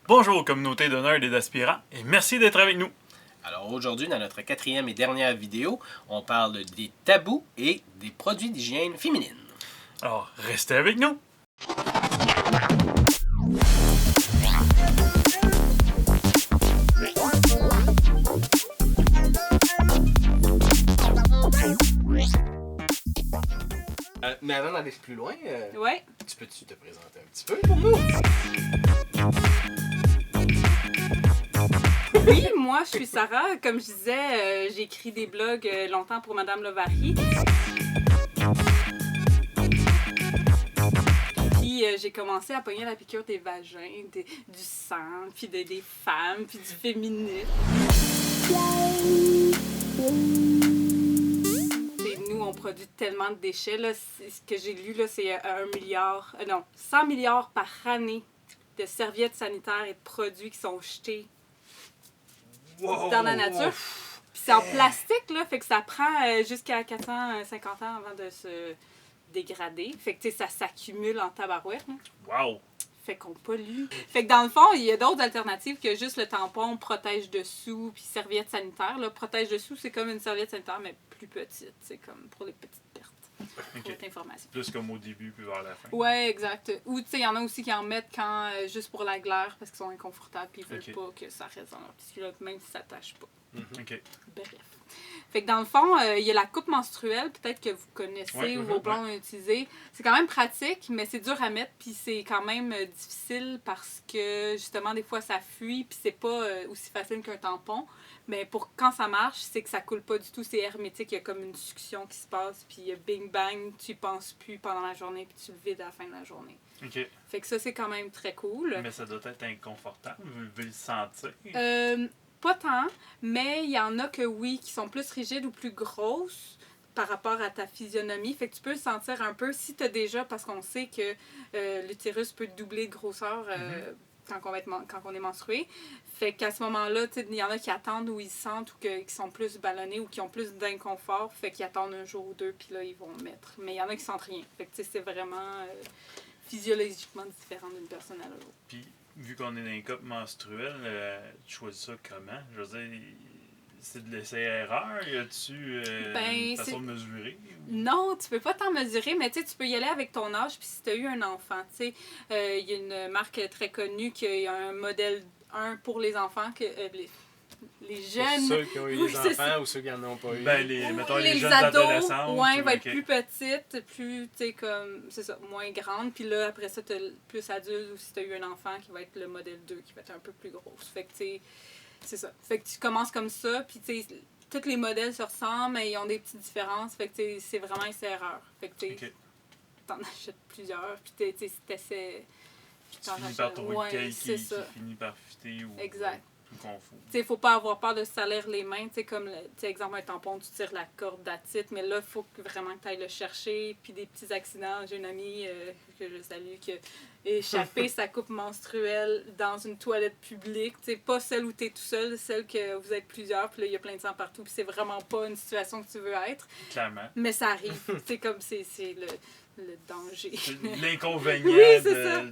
Bonjour communauté de nerds et d'aspirants et merci d'être avec nous. Alors aujourd'hui, dans notre quatrième et dernière vidéo, on parle des tabous et des produits d'hygiène féminine. Alors, restez avec nous. Mais avant d'aller plus loin, Ouais. tu peux-tu te présenter un petit peu pour nous? Oui, moi, je suis Sarah. Comme je disais, j'ai écrit des blogs longtemps pour Madame Lovary. Puis j'ai commencé à pogner la piqûre des vagins, du sang, puis des femmes, puis du féminisme. Nous, on produit tellement de déchets. Là, ce que j'ai lu, là, c'est 100 milliards par année de serviettes sanitaires et de produits qui sont jetés dans la nature. Puis c'est en plastique, là, fait que ça prend jusqu'à 450 ans avant de se dégrader. Fait que, tu sais, ça s'accumule en tabarouette. Là. Wow! Fait qu'on pollue. Fait que dans le fond, il y a d'autres alternatives que juste le tampon, protège dessous, puis serviette sanitaire. Là. Protège dessous, c'est comme une serviette sanitaire, mais plus petite. C'est comme pour les petites pertes. Pour votre information. Plus comme au début, puis vers la fin. Ouais, exact. Ou tu sais, il y en a aussi qui en mettent quand juste pour la glaire parce qu'ils sont inconfortables puis ils veulent pas que ça reste dans leur petite culotte, même si ça tâche pas. OK. Bref. Fait que dans le fond, il y a la coupe menstruelle, peut-être que vous connaissez ou vos blondes ont utilisé. C'est quand même pratique, mais c'est dur à mettre, puis c'est quand même difficile parce que justement, des fois, ça fuit, puis c'est pas aussi facile qu'un tampon. Mais pour quand ça marche, c'est que ça coule pas du tout, c'est hermétique, il y a comme une succion qui se passe, puis bing bang, tu y penses plus pendant la journée, puis tu le vides à la fin de la journée. OK. Fait que ça, c'est quand même très cool. Mais ça doit être inconfortable, vous devez le sentir. Pas tant, mais il y en a que oui, qui sont plus rigides ou plus grosses par rapport à ta physionomie. Fait que tu peux le sentir un peu si tu as déjà, parce qu'on sait que l'utérus peut doubler de grosseur quand on est menstrué. Fait qu'à ce moment-là, il y en a qui attendent ou ils sentent ou qui sont plus ballonnés ou qui ont plus d'inconfort. Fait qu'ils attendent un jour ou deux, puis là, ils vont mettre. Mais il y en a qui sentent rien. Fait que c'est vraiment physiologiquement différent d'une personne à l'autre. Puis, vu qu'on est dans les copes menstruelles, tu choisis ça comment? Je veux dire, c'est de l'essai-erreur? Y a-tu une façon de mesurer? Ou... Non, tu peux pas t'en mesurer, mais tu peux y aller avec ton âge, puis si tu as eu un enfant. Il y a une marque très connue qui a un modèle 1 pour les enfants, que les jeunes... Pour ceux qui ont eu des enfants ou ceux qui n'en ont pas eu. Ben, mettons les jeunes ados, adolescentes. Ouais, va être plus petite, plus, moins grande. Puis là, après ça, tu as plus adulte ou si tu as eu un enfant qui va être le modèle 2, qui va être un peu plus grosse. Fait que, c'est ça. Fait que tu commences comme ça, puis tous les modèles se ressemblent, mais ils ont des petites différences. Fait que, c'est vraiment essai-erreur. Fait que, t'en achètes plusieurs, puis t'essaies... Tu finis par trouver quelqu'un qui finit par fitter ou... Exact. Il ne faut pas avoir peur de se salir les mains. Comme, exemple, un tampon, tu tires la corde d'acide, mais là, il faut vraiment que tu ailles le chercher. Puis des petits accidents. J'ai une amie que je salue qui a échappé sa coupe menstruelle dans une toilette publique. Pas celle où tu es tout seul, celle que vous êtes plusieurs, puis là, il y a plein de sang partout. Puis c'est vraiment pas une situation que tu veux être. Clairement. Mais ça arrive. C'est le danger. L'inconvénient oui, c'est ça.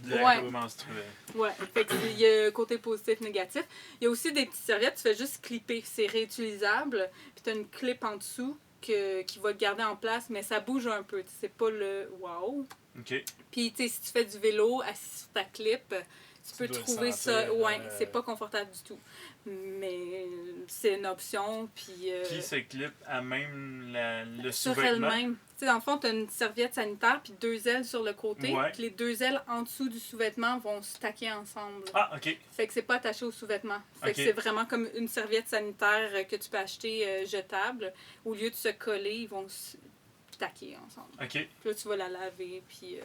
De la coupe menstruelle. Ouais, fait que il y a côté positif, négatif. Il y a aussi des petites serviettes, tu fais juste clipper, c'est réutilisable. Puis tu as une clip en dessous qui va te garder en place, mais ça bouge un peu. C'est pas le wow. OK. Puis si tu fais du vélo assis sur ta clip, tu peux trouver ça. Ouais, c'est pas confortable du tout. Mais c'est une option. Puis, qui se clip à même le sur sous-vêtement? elle-même. Dans le fond, tu as une serviette sanitaire puis 2 ailes sur le côté. Ouais. Puis les 2 ailes en dessous du sous-vêtement vont se taquer ensemble. Ah, OK. Fait que c'est pas attaché au sous-vêtement. Fait que c'est vraiment comme une serviette sanitaire que tu peux acheter jetable. Au lieu de se coller, ils vont se taquer ensemble. OK. Puis là, tu vas la laver. Puis,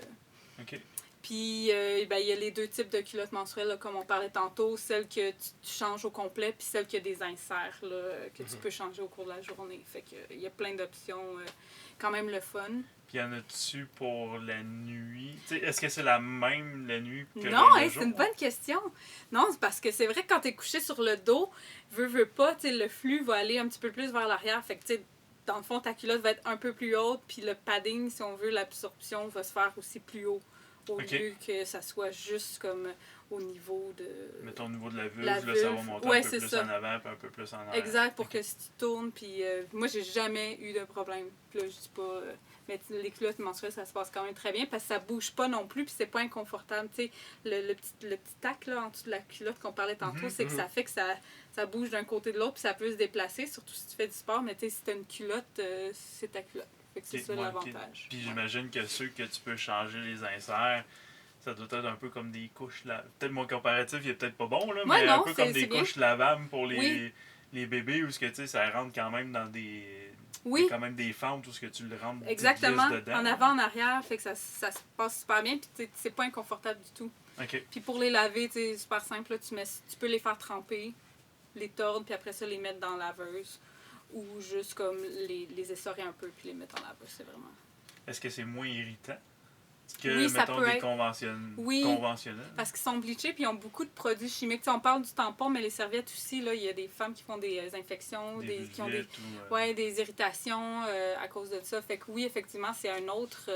OK. Puis, il y a les 2 types de culottes menstruelles, là, comme on parlait tantôt. Celle que tu changes au complet, puis celle qui a des inserts là, que tu peux changer au cours de la journée. Fait que il y a plein d'options. Quand même le fun. Puis y en a-tu pour la nuit? T'sais, est-ce que c'est la même la nuit que non, le jour? C'est une bonne question. Non, c'est parce que c'est vrai que quand tu es couché sur le dos, veux pas, le flux va aller un petit peu plus vers l'arrière. Fait que, dans le fond, ta culotte va être un peu plus haute, puis le padding, si on veut, l'absorption va se faire aussi plus haut au lieu que ça soit juste comme au niveau de... Mettons au niveau de la vulve, la là, ça va vulve. monter Ouais, un peu c'est plus ça. en avant puis un peu plus en arrière. Exact, pour que si tu tournes, puis moi, j'ai jamais eu de problème. Puis là, je dis pas... mais les culottes menstruelles, ça se passe quand même très bien parce que ça bouge pas non plus, puis c'est pas inconfortable. Tu sais, le petit tac là, en dessous de la culotte qu'on parlait tantôt, c'est que ça fait que ça bouge d'un côté de l'autre, puis ça peut se déplacer, surtout si tu fais du sport. Mais tu sais, si t'as une culotte, c'est ta culotte. Fait que c'est ça l'avantage. Puis j'imagine que ceux que tu peux changer les inserts, ça doit être un peu comme des couches lavables. Peut-être mon comparatif, il est peut-être pas bon, là, mais non, un peu comme des bien. couches lavables pour Oui. les bébés où ça rentre quand même dans des... Oui. Il y a quand même des fentes où ce que tu le rentres exactement, dedans. en avant, en arrière, fait que ça se passe super bien, puis c'est pas inconfortable du tout. OK. Puis pour les laver, c'est super simple, là, tu peux les faire tremper, les tordre, puis après ça, les mettre dans la laveuse, ou juste comme les essorer un peu, puis les mettre en laveuse, c'est vraiment... Est-ce que c'est moins irritant que, oui, ça mettons, peut des être... conventionnels? Parce qu'ils sont bleachés, puis ils ont beaucoup de produits chimiques. T'sais, on parle du tampon, mais les serviettes aussi, là, il y a des femmes qui font des infections, qui ont des irritations à cause de ça. Fait que oui, effectivement, c'est un autre...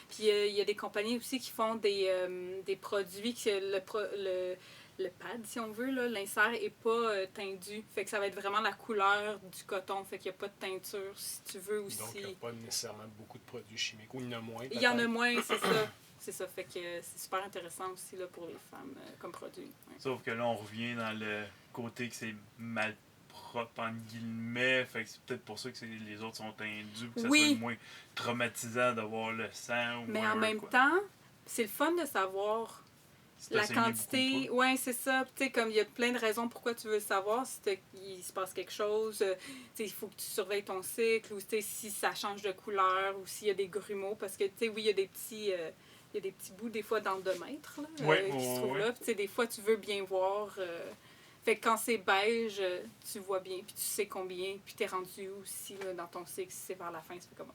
puis il y a des compagnies aussi qui font des produits que le pad, si on veut, l'insert n'est pas teindu. Fait que ça va être vraiment la couleur du coton. Fait qu'il n'y a pas de teinture, si tu veux aussi. Donc, il n'y a pas nécessairement beaucoup de produits chimiques. Ou il y en a moins, il y en a moins, c'est ça. C'est ça. Fait que c'est super intéressant aussi là, pour les femmes comme produit. Ouais. Sauf que là, on revient dans le côté que c'est mal propre, entre guillemets. Fait que c'est peut-être pour ça que les autres sont tendus, pour que ça soit moins traumatisant de voir le sang. Mais en même temps, c'est le fun de savoir... la quantité, oui, c'est ça. Tu sais, comme il y a plein de raisons pourquoi tu veux le savoir. Si il se passe quelque chose, il faut que tu surveilles ton cycle, ou si ça change de couleur, ou s'il y a des grumeaux. Parce que, tu sais, oui, il y a des petits bouts, des fois, d'endomètre qui se trouvent là. Puis, des fois, tu veux bien voir. Fait que quand c'est beige, tu vois bien, puis tu sais combien, puis tu es rendu aussi là, dans ton cycle. Si c'est vers la fin, ça fait comme...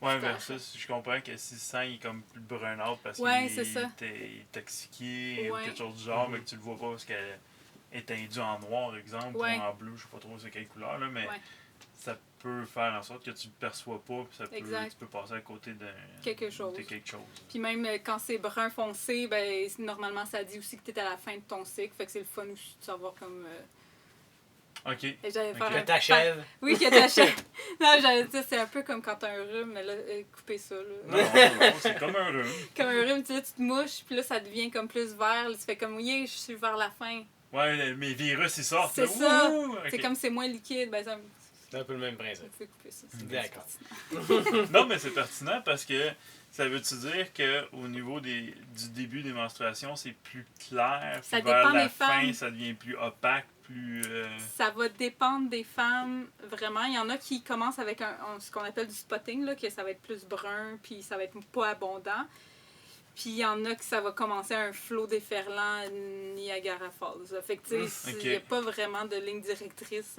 Ouais, versus, je comprends que si le sang est comme plus burn-out parce qu'il est toxiqué ou quelque chose du genre, mais que tu le vois pas parce qu'elle est teindue en noir, exemple, ou en bleu, je sais pas trop c'est quelle couleur, là, mais ça peut faire en sorte que tu le perçois pas, puis tu peux passer à côté de quelque chose. Puis même quand c'est brun foncé, ben normalement ça dit aussi que tu es à la fin de ton cycle, fait que c'est le fun aussi de savoir comme... OK. Que t'achèves. Oui, que t'achèves. Non, j'allais dire, c'est un peu comme quand t'as un rhume, mais là, couper ça. Là. Non, c'est comme un rhume. Comme un rhume, tu te mouches, puis là, ça devient comme plus vert. Là, tu fais comme, oui, je suis vers la fin. Ouais, mes virus, ils sortent. C'est ça. C'est comme c'est moins liquide. Ben, ça... c'est un peu le même principe. Tu peux couper ça. D'accord. Non, mais c'est pertinent parce que ça veut-tu dire qu'au niveau du début des menstruations, c'est plus clair, ça puis vers la fin, femmes. ça devient plus opaque, plus... Ça va dépendre des femmes, vraiment. Il y en a qui commencent avec ce qu'on appelle du spotting, là, que ça va être plus brun, puis ça va être pas abondant. Puis il y en a que ça va commencer un flot déferlant Niagara Falls. Fait que tu sais, il n'y a pas vraiment de ligne directrice.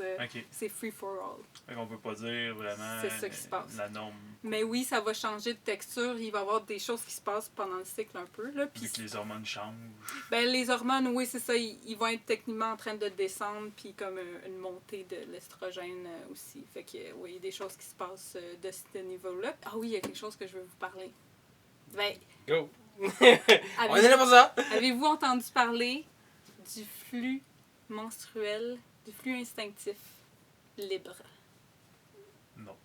C'est free for all. Fait qu'on peut pas dire vraiment c'est ça qui se passe. La norme. Mais oui, ça va changer de texture. Il va y avoir des choses qui se passent pendant le cycle un peu. Là. Puis que les hormones changent. Ben, les hormones, oui, c'est ça. Ils vont être techniquement en train de descendre. Puis comme une montée de l'estrogène aussi. Fait que oui, il y a des choses qui se passent de ce niveau-là. Ah oui, il y a quelque chose que je veux vous parler. Ben, go! On est là pour ça! Avez-vous entendu parler du flux menstruel, du flux instinctif libre? Non.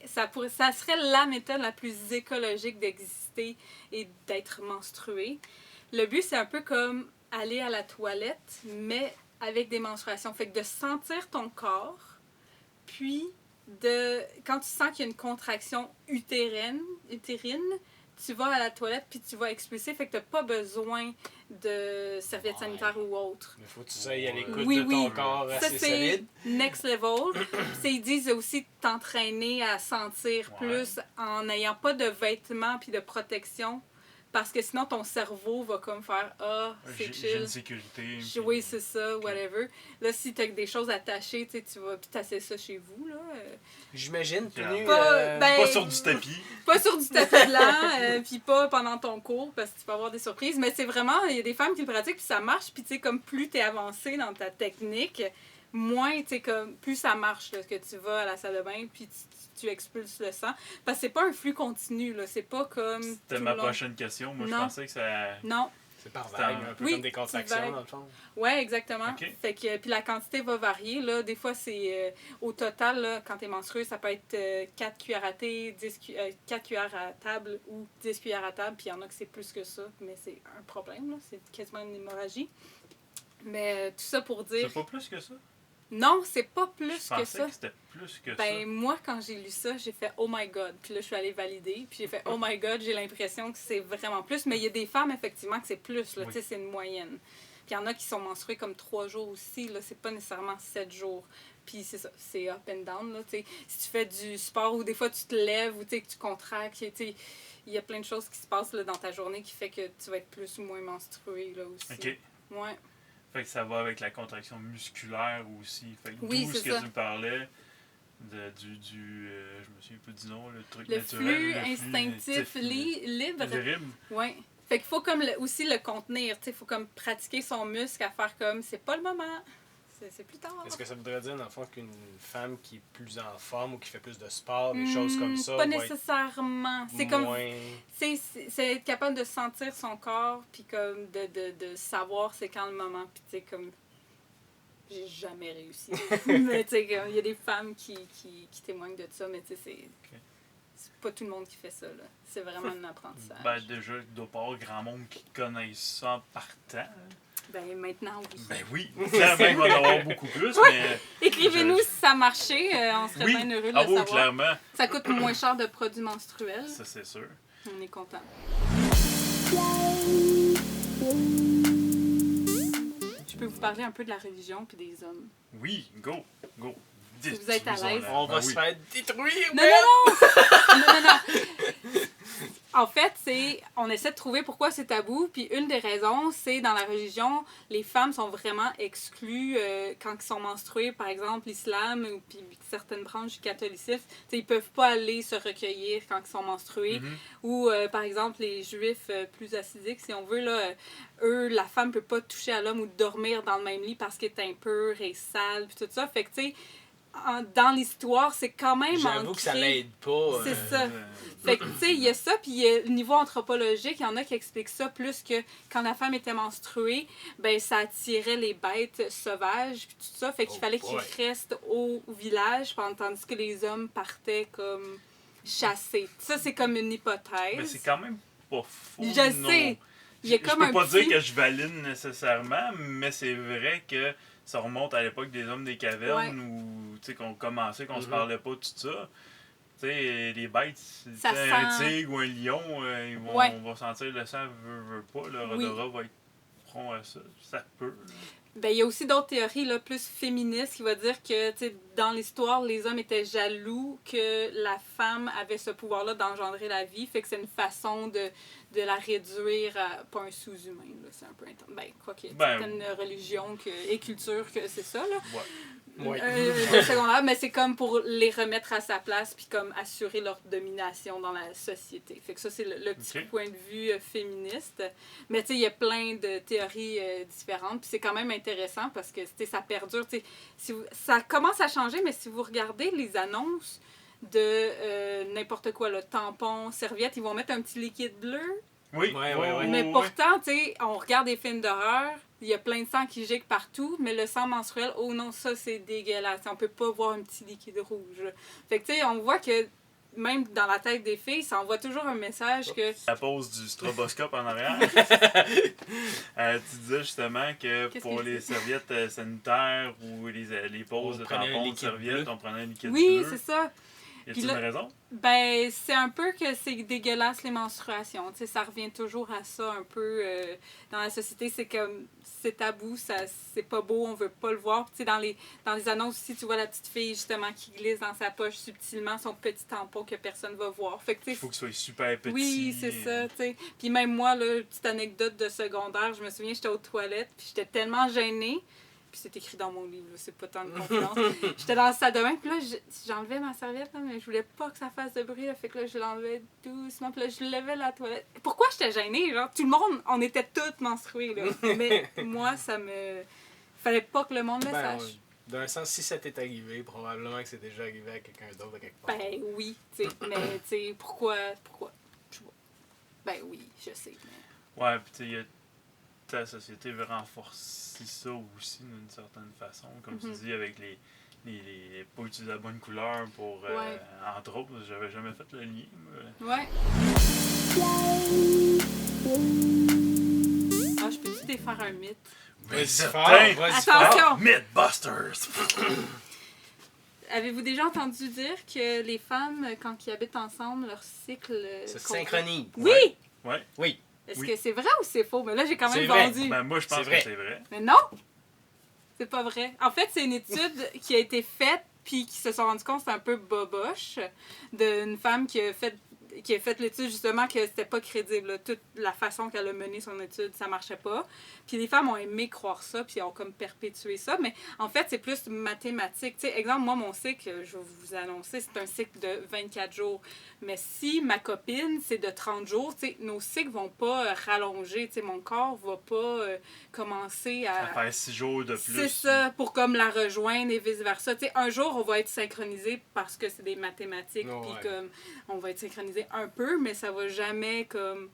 Ça serait la méthode la plus écologique d'exister et d'être menstrué. Le but, c'est un peu comme aller à la toilette, mais avec des menstruations. Fait que de sentir ton corps, puis quand tu sens qu'il y a une contraction utérine, tu vas à la toilette puis tu vas expulser, fait que t'as pas besoin de serviettes sanitaires ou autre. Mais faut que tu sois à l'écoute de ton corps assez solide. Next level. Ils disent aussi t'entraîner à sentir plus en n'ayant pas de vêtements puis de protection. Parce que sinon, ton cerveau va comme faire « Ah, c'est chill. » J'ai une sécurité. Oui, c'est ça, whatever. Là, si t'as des choses attachées, tu vas puis t'assais ça chez vous, là. J'imagine, pas sur du tapis. Pas sur du tapis blanc, puis pas pendant ton cours, parce que tu peux avoir des surprises. Mais c'est vraiment, il y a des femmes qui le pratiquent, puis ça marche. Puis tu sais, comme plus t'es avancé dans ta technique, moins, tu sais, comme, plus ça marche, là, que tu vas à la salle de bain, puis tu expulses le sang. Parce que c'est pas un flux continu, là. C'est pas comme. C'était ma prochaine question. Moi, je pensais que ça. Non. C'est par vague, un peu comme des contractions, dans le fond. Oui, exactement. Okay. Fait que, puis la quantité va varier. Là. Des fois, c'est au total, là, quand tu es menstruée, ça peut être 4 cuillères à thé, 4 cuillères à table ou 10 cuillères à table. Puis il y en a que c'est plus que ça, mais c'est un problème. Là. C'est quasiment une hémorragie. Mais tout ça pour dire... C'est pas plus que ça? Non, c'est pas plus que ça. Je pensais que c'était plus que ça. Moi, quand j'ai lu ça, j'ai fait « Oh my God ». Puis là, je suis allée valider. Puis j'ai fait « Oh my God », j'ai l'impression que c'est vraiment plus. Mais il y a des femmes, effectivement, que c'est plus. Là, tu sais, c'est une moyenne. Puis il y en a qui sont menstruées comme 3 jours aussi. Là, c'est pas nécessairement 7 jours. Puis c'est ça, c'est up and down. Là, si tu fais du sport ou des fois tu te lèves ou que tu contractes, il y a plein de choses qui se passent là, dans ta journée qui fait que tu vas être plus ou moins menstruée là, aussi. OK. Ouais. Fait que ça va avec la contraction musculaire aussi. Fait que oui, d'où c'est ce ça. que tu parlais je me souviens pas du nom, le truc le naturel. Flux instinctif libre. Oui. Fait qu'il faut comme aussi le contenir. Il faut comme pratiquer son muscle à faire comme c'est pas le moment. C'est plus tard. Est-ce que ça voudrait dire, dans le fond, qu'une femme qui est plus en forme ou qui fait plus de sport, des choses comme ça... Pas nécessairement. C'est comme... C'est être capable de sentir son corps, puis comme de savoir c'est quand le moment. Puis tu sais, comme... J'ai jamais réussi. Mais tu sais, il y a des femmes qui témoignent de ça, mais tu sais, c'est pas tout le monde qui fait ça, là. C'est vraiment un apprentissage. Ben déjà, il doit pas y avoir grand monde qui connaisse ça en partant. Ben maintenant, oui. Ben oui, clairement, il va y en avoir beaucoup plus, mais... Écrivez-nous si ça marchait, on serait bien heureux de le savoir. Clairement. Ça coûte moins cher de produits menstruels. Ça, c'est sûr. On est content. Je peux vous parler un peu de la religion puis des hommes. Oui, go. Si vous êtes à l'aise. On va se faire détruire, Non. En fait, on essaie de trouver pourquoi c'est tabou. Puis une des raisons, c'est dans la religion, les femmes sont vraiment exclues quand elles sont menstruées. Par exemple, l'islam ou puis certaines branches du catholicisme, ils peuvent pas aller se recueillir quand ils sont menstruées. Mm-hmm. Ou par exemple, les juifs plus assidiques, si on veut, là, eux, la femme peut pas toucher à l'homme ou dormir dans le même lit parce qu'il est impur et sale, puis tout ça. Fait que tu sais, dans l'histoire, c'est quand même J'avoue que ça l'aide pas. C'est ça. Fait que, tu sais, il y a ça, puis au niveau anthropologique, il y en a qui expliquent ça plus que quand la femme était menstruée, ben ça attirait les bêtes sauvages, puis tout ça. Fait qu'il fallait qu'ils restent au village, tandis que les hommes partaient comme chasser. Ça, c'est comme une hypothèse. Mais c'est quand même pas faux. Je sais. Il y a comme je peux pas dire que je valide nécessairement, mais c'est vrai que ça remonte à l'époque des hommes des cavernes où, tu sais, qu'on commençait, qu'on se parlait pas, tout ça. Tu sais, les bêtes, un tigre ou un lion, on va sentir le sang, veut pas, leur odorat va être prompt à ça. Ça peut. Ben, il y a aussi d'autres théories là, plus féministes qui vont dire que dans l'histoire, les hommes étaient jaloux que la femme avait ce pouvoir-là d'engendrer la vie. Fait que c'est une façon de la réduire à pas un sous-humain. Là. C'est un peu intense. Ben, quoi qu'il y ait certaines religions et cultures que c'est ça. Là. Secondaire, mais c'est comme pour les remettre à sa place puis comme assurer leur domination dans la société. Fait que ça, c'est le petit point de vue féministe. Mais tu sais, il y a plein de théories différentes. Puis c'est quand même intéressant parce que ça perdure. Ça commence à changer, mais si vous regardez les annonces de n'importe quoi, le tampon, serviette, ils vont mettre un petit liquide bleu. Oui. Mais pourtant, tu sais, on regarde des films d'horreur, il y a plein de sang qui gicle partout, mais le sang menstruel, oh non, ça c'est dégueulasse. On peut pas voir un petit liquide rouge. Fait que tu sais, on voit que même dans la tête des filles, ça envoie toujours un message que... À pause du stroboscope en arrière, tu disais justement que pour les serviettes sanitaires ou les pauses de tampons de serviettes, on prenait un liquide bleu. Oui, c'est ça. Y a-t-il une raison? Ben, c'est un peu que c'est dégueulasse les menstruations. Tu sais, ça revient toujours à ça un peu dans la société. C'est comme, c'est tabou, c'est pas beau, on veut pas le voir. Tu sais, dans les annonces aussi, tu vois la petite fille justement qui glisse dans sa poche subtilement son petit tampon que personne va voir. Fait que, il faut qu'il soit super petit. Oui, c'est ça, tu sais. Puis même moi, là, petite anecdote de secondaire, je me souviens, j'étais aux toilettes, puis j'étais tellement gênée. Puis c'est écrit dans mon livre, c'est pas tant de confiance. J'étais dans la salle de bain, puis là, j'enlevais ma serviette, là, mais je voulais pas que ça fasse de bruit, là, fait que là, je l'enlevais doucement, puis là, je levais la toilette. Pourquoi j'étais gênée? Genre, tout le monde, on était toutes menstruées, là. Mais moi, ça me... Fallait pas que le monde le sache. D'un sens, si ça t'est arrivé, probablement que c'est déjà arrivé à quelqu'un d'autre à quelque part. Ben oui, tu sais, mais tu sais, pourquoi, je vois. Ben oui, je sais, mais... Ouais, puis tu sais, ta société veut renforcer ça aussi d'une certaine façon, comme tu dis, avec les pas utiliser la bonne couleur pour, entre autres, j'avais jamais fait le lien. Ouais. Ah, je peux-tu te faire un mythe? Vas-y, attention! Mythbusters! Avez-vous déjà entendu dire que les femmes, quand ils habitent ensemble, leur cycle... se synchronise. Oui! Ouais. Oui. Est-ce que c'est vrai ou c'est faux? Mais là, j'ai quand même vrai. vendu. Ben, moi, je pense que c'est vrai. Mais non! C'est pas vrai. En fait, c'est une étude qui a été faite puis qui se sont rendus compte que c'était un peu boboche d'une femme qui a fait l'étude justement que c'était pas crédible. Là. Toute la façon qu'elle a mené son étude, ça marchait pas. Puis les femmes ont aimé croire ça, puis ont comme perpétué ça. Mais en fait, c'est plus mathématique. Tu sais, exemple, moi, mon cycle, je vais vous annoncer, c'est un cycle de 24 jours. Mais si ma copine, c'est de 30 jours, tu sais, nos cycles vont pas rallonger. Tu sais, mon corps va pas commencer à faire 6 jours de plus. C'est ça, pour comme la rejoindre et vice-versa. Tu sais, un jour, on va être synchronisé parce que c'est des mathématiques, puis comme on va être synchronisé un peu, mais ça va jamais comme...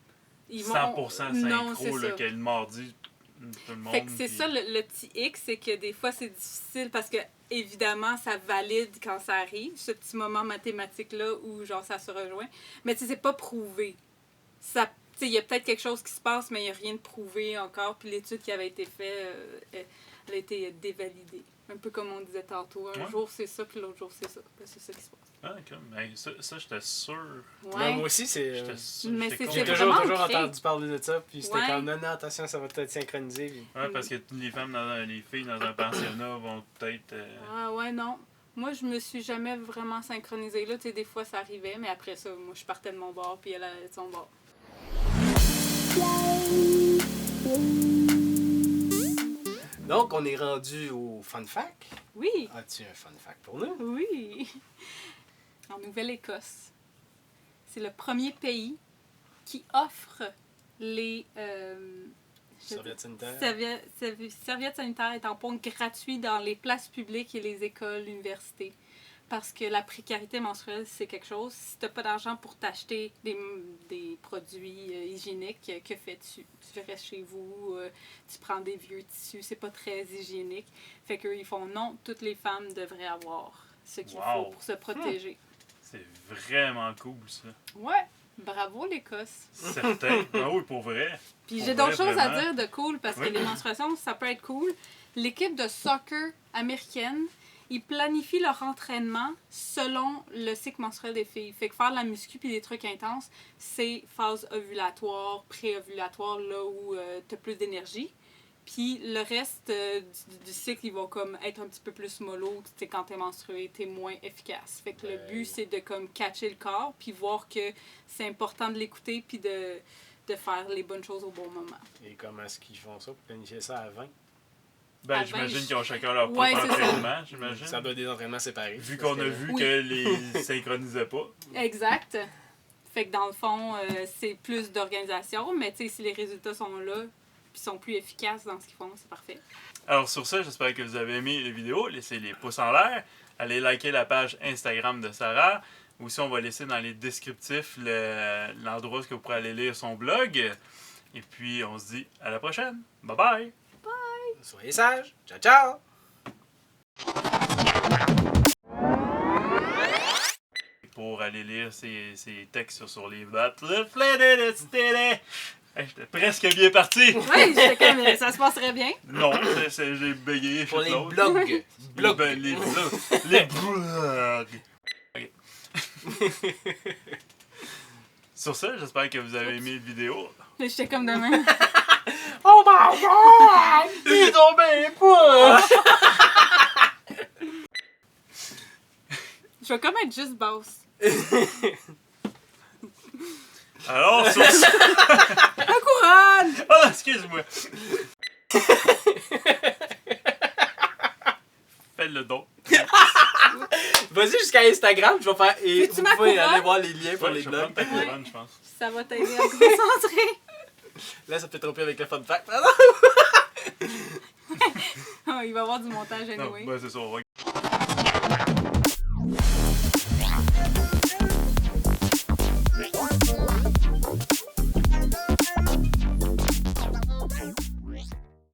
100% synchro, là, que le mardi, tout le monde... Fait que c'est ça, le petit X, c'est que des fois, c'est difficile parce que, évidemment, ça valide quand ça arrive, ce petit moment mathématique-là où, genre, ça se rejoint. Mais tu sais, c'est pas prouvé. Ça... Il y a peut-être quelque chose qui se passe, mais il n'y a rien de prouvé encore. Puis l'étude qui avait été faite, elle a été dévalidée. Un peu comme on disait tantôt. Un jour, c'est ça, puis l'autre jour, c'est ça. C'est ça qui se passe. Ah, comme. Hey, ça j'étais sûr. Ouais. Moi aussi, c'est... Mais j'ai toujours entendu parler de ça, puis c'était comme, non, attention, ça va peut-être synchroniser. Puis... Ouais, parce que les filles dans un pensionnat vont peut-être... Ah ouais, non. Moi, je me suis jamais vraiment synchronisée. Là, tu sais, des fois, ça arrivait, mais après ça, moi, je partais de mon bord, puis elle allait de son bord. Donc, on est rendu au fun fact. Oui. As-tu un fun fact pour nous? Oui. En Nouvelle-Écosse, c'est le premier pays qui offre les serviettes sanitaires. Serviettes sanitaires et tampons gratuits dans les places publiques et les écoles, universités. Parce que la précarité menstruelle, c'est quelque chose. Si tu n'as pas d'argent pour t'acheter des produits hygiéniques, que fais-tu? Tu restes chez vous, tu prends des vieux tissus, c'est pas très hygiénique. Fait qu'eux, ils font non, toutes les femmes devraient avoir ce qu'il faut pour se protéger. C'est vraiment cool, ça. Ouais, bravo l'Écosse. Certain. Ah oui, pour vrai. Puis j'ai d'autres choses à dire de cool, parce que les menstruations, ça peut être cool. L'équipe de soccer américaine, ils planifient leur entraînement selon le cycle menstruel des filles. Fait que faire de la muscu puis des trucs intenses, c'est phase ovulatoire, pré-ovulatoire, là où tu as plus d'énergie. Puis le reste du cycle, il va comme être un petit peu plus mollo. Tu sais, quand t'es menstruée, t'es moins efficace. Fait que le but, c'est de comme catcher le corps puis voir que c'est important de l'écouter puis de faire les bonnes choses au bon moment. Et comment est-ce qu'ils font ça pour planifier ça à 20? Ben, j'imagine qu'ils ont chacun leur propre entraînement, j'imagine. Ça doit être des entraînements séparés. Vu qu'on a vu que les synchronisaient pas. Exact. Fait que dans le fond, c'est plus d'organisation, mais tu sais, si les résultats sont là, puis sont plus efficaces dans ce qu'ils font, c'est parfait. Alors sur ça, j'espère que vous avez aimé la vidéo. Laissez les pouces en l'air. Allez liker la page Instagram de Sarah. Aussi, on va laisser dans les descriptifs l'endroit où vous pourrez aller lire son blog. Et puis, on se dit à la prochaine. Bye bye! Soyez sages. Ciao, ciao! Pour aller lire ses textes sur les bottes. J'étais presque bien parti! Oui, j'étais comme ça se passerait bien. Non, j'ai bégayé. Pour les blogs. Les blogs. Les blogs. Okay. Sur ça, j'espère que vous avez aimé la vidéo. J'étais comme demain. Oh my god! Il est tombé pas! Je vais comme être juste basse. Alors, sur ça... La couronne! Oh, excuse-moi. Fais le don. Vas-y jusqu'à Instagram, je vais faire... Et veux-tu vous pouvez aller voir les liens pour les blogs. Ta couronne, je pense. Ça va t'aider à te concentrer. Là, ça peut tromper avec le fun fact. Ouais. il va y avoir du montage anyway. Non, ben c'est ça, on va